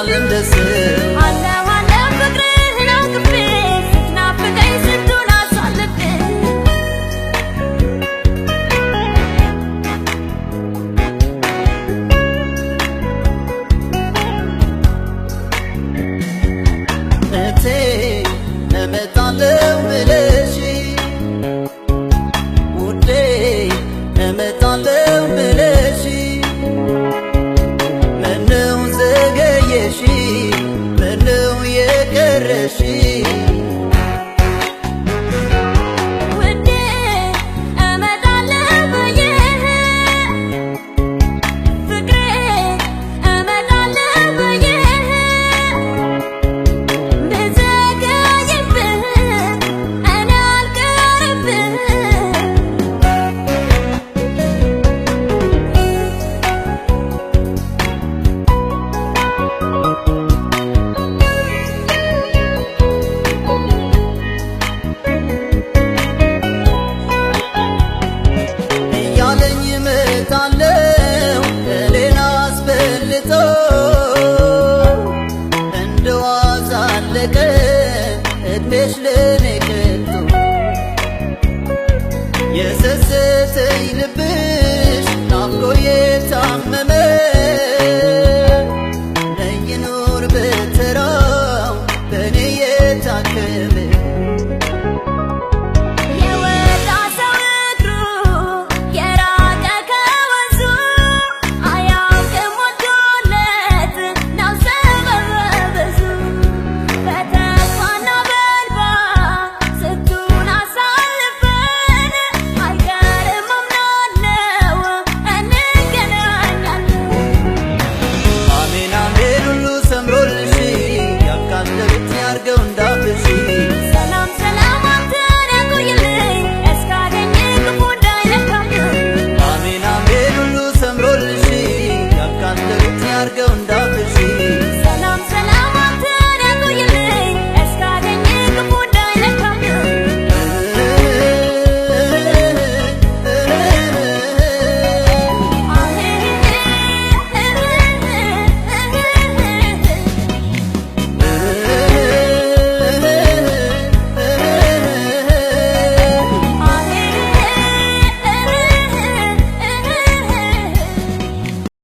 ይመጣል እንደሰው አለው አለው ፍቅርህን አቅፌ ስትናፍቀኝ ስንቱን አሳልፌ እቴ እመጣለሁ ብለሽ ውዴ እመጣለሁ ብለሽ ምነው ዘገየሽ ምነው የቀረሽ ውዴ እመጣለሁ ብዬሽ ፍቅሬ እመጣለሁ ብዬሽ ብዘገይብህ እኔ አልቀርብህ እያለኝ እመጣለሁ እኔን አስበልጦ እንደ ዋዛ አለቀ እድሜሽ ለኔ ቀርቶ የሰሰተኝ ልብ